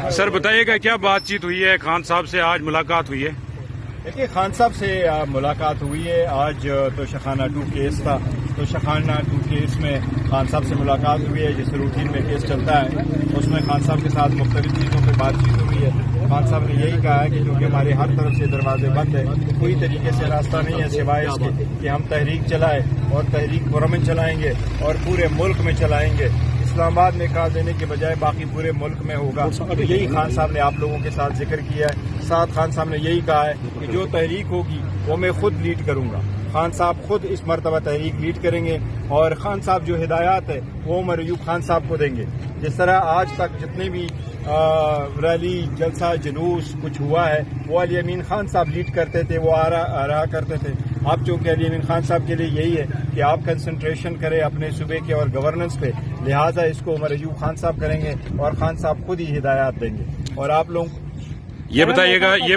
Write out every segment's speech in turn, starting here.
سر بتائیے گا کیا بات چیت ہوئی ہے خان صاحب سے، آج ملاقات ہوئی ہے؟ دیکھیے خان صاحب سے ملاقات ہوئی ہے، آج تو شخانہ 2 کیس تھا، تو شخانہ 2 کیس میں خان صاحب سے ملاقات ہوئی ہے، جس روٹین میں کیس چلتا ہے اس میں خان صاحب کے ساتھ مختلف چیزوں پہ بات چیت ہوئی ہے۔ خان صاحب نے یہی کہا ہے کہ کیونکہ ہمارے ہر طرف سے دروازے بند ہیں، کوئی طریقے سے راستہ نہیں ہے سوائے اس کے کہ ہم تحریک چلائیں، اور تحریک پرامن چلائیں گے اور پورے ملک میں چلائیں گے، اسلام آباد میں کہا دینے کے بجائے باقی پورے ملک میں ہوگا۔ تو یہی خان صاحب نے آپ لوگوں کے ساتھ ذکر کیا ہے، ساتھ خان صاحب نے یہی کہا ہے کہ جو تحریک ہوگی وہ میں خود لیڈ کروں گا۔ خان صاحب خود اس مرتبہ تحریک لیڈ کریں گے، اور خان صاحب جو ہدایات ہے وہ عمر ایوب خان صاحب کو دیں گے۔ جس طرح آج تک جتنے بھی ریلی، جلسہ، جلوس کچھ ہوا ہے وہ علی امین خان صاحب لیڈ کرتے تھے، وہ آ رہا کرتے تھے۔ اب چونکہ علی امین خان صاحب کے لیے یہی ہے کہ آپ کنسنٹریشن کریں اپنے صوبے کے اور گورننس پہ، لہٰذا اس کو عمر ایوب خان صاحب کریں گے اور خان صاحب خود ہی ہدایات دیں گے۔ اور آپ لوگ یہ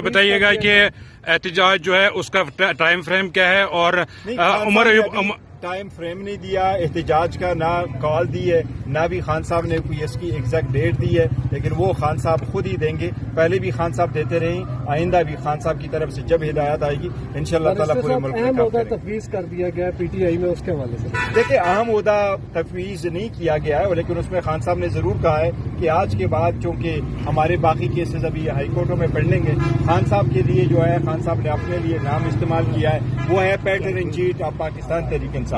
بتائیے گا کہ احتجاج جو ہے اس کا ٹائم فریم کیا ہے، اور عمر ایوب ٹائم فریم نہیں دیا احتجاج کا، نہ کال دی ہے، نہ بھی خان صاحب نے کوئی اس کی ایگزیکٹ ڈیٹ دی ہے، لیکن وہ خان صاحب خود ہی دیں گے۔ پہلے بھی خان صاحب دیتے رہے، آئندہ بھی خان صاحب کی طرف سے جب ہدایات آئے گی انشاءاللہ تعالیٰ پورے ملک میں کام کریں گے۔ تفویض کر دیا گیا پی ٹی آئی میں، اس کے حوالے سے دیکھیں اہم عہدہ تفویض نہیں کیا گیا ہے، لیکن اس میں خان صاحب نے ضرور کہا ہے کہ آج کے بعد چونکہ ہمارے باقی کیسز ابھی ہائی کورٹوں میں پینڈنگ ہیں، خان صاحب کے لیے جو ہے خان صاحب نے اپنے لیے نام استعمال کیا ہے، وہ ہے pattern in chief of Pakistan Tehreek Insaf.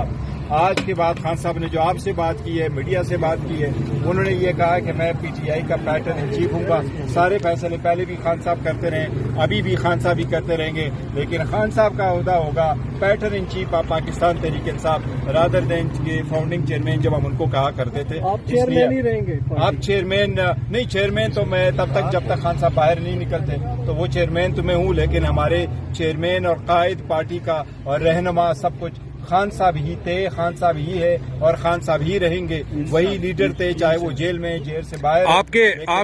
آج کے بعد خان صاحب نے جو آپ سے بات کی ہے، میڈیا سے بات کی ہے، انہوں نے یہ کہا کہ میں پی ٹی آئی کا پیٹرن ان چیف ہوں گا۔ سارے فیصلے پہلے بھی خان صاحب کرتے رہے، ابھی بھی خان صاحب ہی کرتے رہیں گے، لیکن خان صاحب کا عہدہ ہوگا pattern in chief of Pakistan Tehreek Insaf, rather than کے فاؤنڈنگ چیئرمین جب ہم ان کو کہا کرتے تھے۔ آپ چیئرمین ہی رہیں گے؟ آپ چیئرمین نہیں، چیئرمین تو میں تب تک جب تک خان صاحب باہر نہیں نکلتے تو وہ چیئرمین تو میں ہوں، لیکن ہمارے چیئرمین اور قائد پارٹی کا اور رہنما سب کچھ خان صاحب ہی تھے، خان صاحب ہی ہے اور خان صاحب ہی رہیں گے، وہی لیڈر تھے، چاہے وہ جیل میں، جیل سے باہر۔ آپ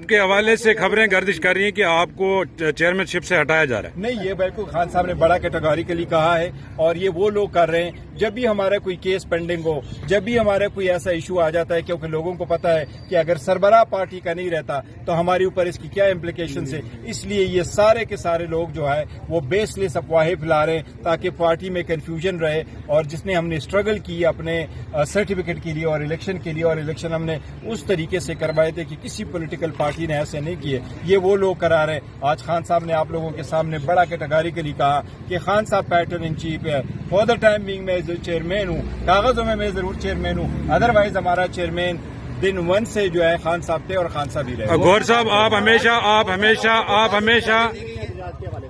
کے حوالے سے خبریں گردش کر رہی ہیں کہ آپ کو چیئرمین شپ سے ہٹایا جا رہا ہے؟ نہیں، یہ بالکل خان صاحب نے بڑا کیٹیگوریکلی کہا ہے، اور یہ وہ لوگ کر رہے ہیں جب بھی ہمارا کوئی کیس پینڈنگ ہو، جب بھی ہمارا کوئی ایسا ایشو آ جاتا ہے، کیونکہ لوگوں کو پتا ہے کہ اگر سربراہ پارٹی کا نہیں رہتا تو ہمارے اوپر اس کی کیا امپلیکیشنز ہے، اس لیے یہ سارے کے سارے لوگ جو ہے وہ بیس لیس افواہیں پھیلا رہے ہیں تاکہ پارٹی میں کنفیوژن رہے، اور جس نے ہم نے اسٹرگل کی اپنے سرٹیفکیٹ کے لیے اور الیکشن کے لیے، اور الیکشن ہم نے اس طریقے سے کروائے تھے کہ کسی پولیٹیکل پارٹی نے ایسے نہیں کیے، یہ وہ لوگ کرا رہے ہیں۔ آج خان صاحب نے آپ لوگوں کے سامنے بڑا کیٹیگوریکلی کہا کہ خان صاحب پیٹرن ان چیف ہے، فور دا ٹائم بینگ میں چیئرمین ہوں، کاغذوں میں ضرور چیئرمین ہوں، ادروائز ہمارا چیئرمین دن 1 سے جو ہے خان صاحب تھے اور خان صاحب ہی رہے۔ گور صاحب آپ ہمیشہ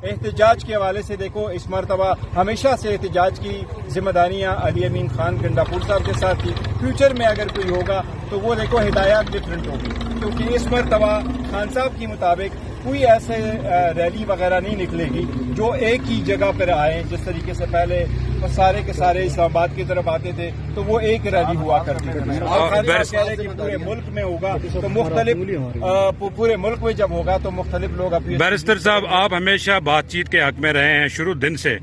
احتجاج کے حوالے سے دیکھو، اس مرتبہ ہمیشہ سے احتجاج کی ذمہ داریاں علی امین خان گنڈا پور صاحب کے ساتھ تھی، فیوچر میں اگر کوئی ہوگا تو وہ دیکھو ہدایات ڈفرینٹ ہوگی، کیونکہ اس مرتبہ خان صاحب کے مطابق کوئی ایسے ریلی وغیرہ نہیں نکلے گی جو ایک ہی جگہ پر آئے، جس طریقے سے پہلے سارے کے سارے اسلام آباد کی طرف آتے تھے تو وہ ایک ریلی ہوا کرتی تھی۔ اور خان صاحب کہہ رہے کہ پورے ملک میں ہوگا تو مختلف، پورے ملک میں جب ہوگا تو مختلف لوگ اپنی۔ بیرسٹر صاحب آپ ہمیشہ بات چیت کے حق میں رہے ہیں شروع دن سے،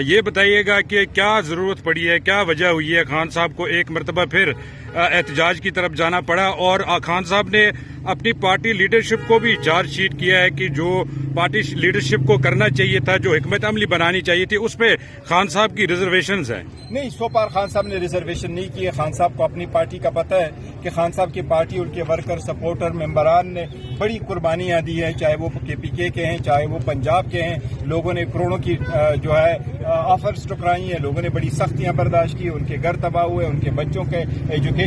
یہ بتائیے گا کہ کیا ضرورت پڑی ہے، کیا وجہ ہوئی ہے خان صاحب کو ایک مرتبہ پھر احتجاج کی طرف جانا پڑا، اور خان صاحب نے اپنی پارٹی لیڈرشپ کو بھی چارج شیٹ کیا ہے کہ جو پارٹی لیڈرشپ کو کرنا چاہیے تھا، جو حکمت عملی بنانی چاہیے تھی، اس پہ خان صاحب کی ریزرویشنز ہیں؟ نہیں، سو پار خان صاحب نے ریزرویشن نہیں کی ہے۔ خان صاحب کو اپنی پارٹی کا پتہ ہے کہ خان صاحب کی پارٹی، ان کے ورکر، سپورٹر، ممبران نے بڑی قربانیاں دی ہیں، چاہے وہ KPK کے ہیں، چاہے وہ پنجاب کے ہیں، لوگوں نے کروڑوں کی جو ہے آفرز ٹکرائی ہیں، لوگوں نے بڑی سختیاں برداشت کی، ان کے گھر تباہ ہوئے، ان کے بچوں کے ایجوکیشن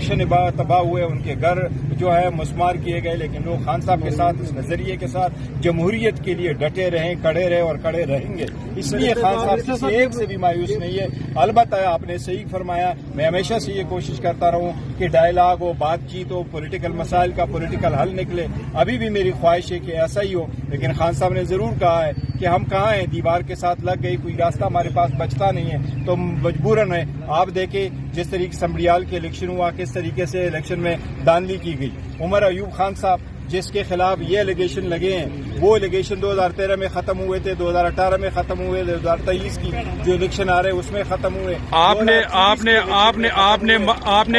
تباہ ہوئے، ان کے گھر جو ہے مسمار کیے گئے، لیکن لوگ خان صاحب کے ساتھ اس نظریے کے ساتھ جمہوریت کے لیے ڈٹے رہیں، کڑے رہے اور کڑے رہیں گے، اس لیے خان صاحب کسی ایک سے بھی مایوس نہیں ہے۔ البتہ آپ نے صحیح فرمایا، میں ہمیشہ سے یہ کوشش کرتا رہوں کہ ڈائلاگ ہو، بات چیت ہو، پولیٹیکل مسائل کا پولیٹیکل حل نکلے، ابھی بھی میری خواہش ہے کہ ایسا ہی ہو، لیکن خان صاحب نے ضرور کہا ہے کہ ہم کہاں ہیں، دیوار کے ساتھ لگ گئی، کوئی راستہ ہمارے پاس بچتا نہیں ہے تو مجبوراً ہے۔ آپ دیکھیں جس طریقے سے سمبریال کے الیکشن ہوا، کس طریقے سے الیکشن میں دھاندلی کی گئی۔ عمر ایوب خان صاحب جس کے خلاف یہ ایلیگیشن لگے ہیں، وہ ایلیگیشن 2013 میں ختم ہوئے تھے، 2018 میں ختم ہوئے، 2023 کی جو الیکشن آ رہے ہیں اس میں ختم ہوئے۔ آپ نے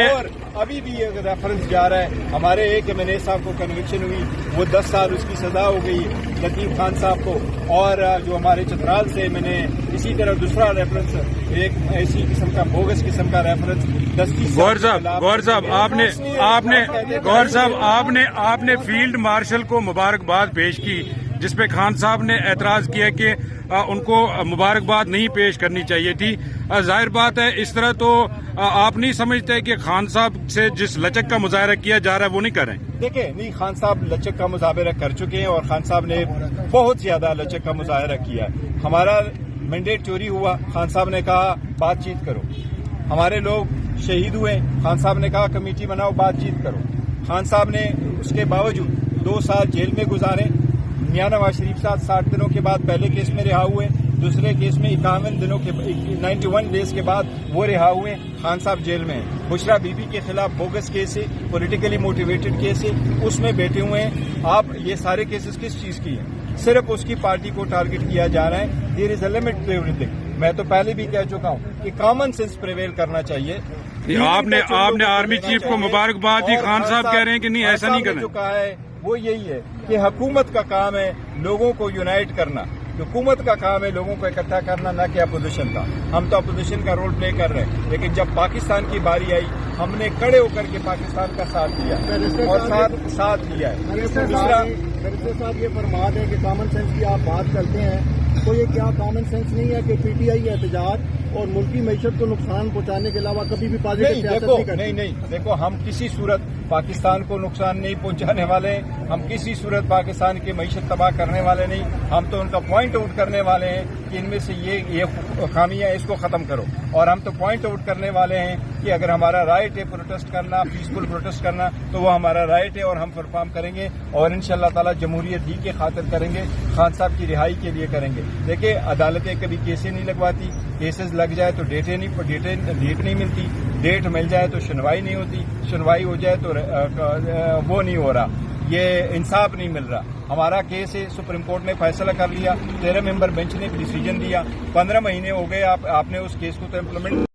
اور ابھی بھی یہ ریفرنس جا رہا ہے، ہمارے ایک MNA صاحب کو کنوکشن ہوئی وہ 10 سال اس کی سزا ہو گئی لطیف خان صاحب کو. اور جو ہمارے چترال سے میں نے اسی طرح دوسرا ریفرنس ایک ایسی قسم کا بوگس قسم کا ریفرنس گور صاحب آپ نے فیلڈ مارشل کو مبارکباد پیش کی جس پہ خان صاحب نے اعتراض کیا کہ ان کو مبارکباد نہیں پیش کرنی چاہیے تھی. ظاہر بات ہے اس طرح تو آپ نہیں سمجھتے کہ خان صاحب سے جس لچک کا مظاہرہ کیا جا رہا ہے وہ نہیں کر رہے ہیں؟ دیکھیں نہیں، خان صاحب لچک کا مظاہرہ کر چکے ہیں اور خان صاحب نے بہت زیادہ لچک کا مظاہرہ کیا. ہمارا مینڈیٹ چوری ہوا، خان صاحب نے کہا بات چیت کرو. ہمارے لوگ شہید ہوئے، خان صاحب نے کہا کمیٹی بناؤ بات چیت کرو. خان صاحب نے اس کے باوجود 2 سال جیل میں گزارے. میاں نواز شریف صاحب 60 دنوں کے بعد پہلے کیس میں رہا ہوئے، دوسرے کیس میں 51 دنوں کے 91 ڈیز کے بعد وہ رہا ہوئے. خان صاحب جیل میں ہیں. بشرا بی بی کے خلاف بوگس کیس ہے، پولیٹیکلی موٹیویٹڈ کیس ہے، اس میں بیٹھے ہوئے ہیں. آپ یہ سارے کیسز کس چیز کی ہیں؟ صرف اس کی پارٹی کو ٹارگٹ کیا جا رہا ہے. There is a limit to ایوری تھنگ. میں تو پہلے بھی کہہ چکا ہوں کہ کامن سینس پریویل کرنا چاہیے. آپ نے آرمی چیف کو مبارکباد دی، خان صاحب کہہ رہے ہیں کہ نہیں ایسا نہیں کرنا. جو کہا ہے وہ یہی ہے کہ حکومت کا کام ہے لوگوں کو یونائٹ کرنا. حکومت کا کام ہے لوگوں کو اکٹھا کرنا، نہ کہ اپوزیشن کا. ہم تو اپوزیشن کا رول پلے کر رہے ہیں، لیکن جب پاکستان کی باری آئی ہم نے کھڑے ہو کر کے پاکستان کا ساتھ دیا اور ساتھ دیا ہے. دوسرا بیرسٹر صاحب یہ فرماتے ہیں کہ کامن سینس کی آپ بات کرتے ہیں، تو یہ کیا کامن سینس نہیں ہے کہ پی ٹی آئی احتجاج اور ملکی معیشت کو نقصان پہنچانے کے علاوہ کبھی بھی پازیٹیو سیاست نہیں کرتی؟ نہیں، دیکھو ہم کسی صورت پاکستان کو نقصان نہیں پہنچانے والے ہیں. ہم کسی صورت پاکستان کی معیشت تباہ کرنے والے نہیں. ہم تو ان کا پوائنٹ آؤٹ کرنے والے ہیں کہ ان میں سے یہ خامیاں اس کو ختم کرو. اور ہم تو پوائنٹ آؤٹ کرنے والے ہیں کہ اگر ہمارا رائٹ ہے پروٹیسٹ کرنا، پیسفل پروٹیسٹ کرنا، تو وہ ہمارا رائٹ ہے اور ہم پرفارم کریں گے اور انشاءاللہ تعالی جمہوریت ہی کی خاطر کریں گے، خان صاحب کی رہائی کے لیے کریں گے. دیکھیں عدالتیں کبھی کیسیں نہیں لگواتی. کیسز لگ جائے تو ڈیٹ نہیں ملتی. ڈیٹ مل جائے تو سنوائی نہیں ہوتی. سنوائی ہو جائے تو وہ نہیں ہو رہا. یہ انصاف نہیں مل رہا. ہمارا کیس ہے، سپریم کورٹ نے فیصلہ کر لیا، 13 ممبر بینچ نے ڈیسیجن دیا. 15 مہینے ہو گئے، آپ نے اس کیس کو تو امپلیمنٹ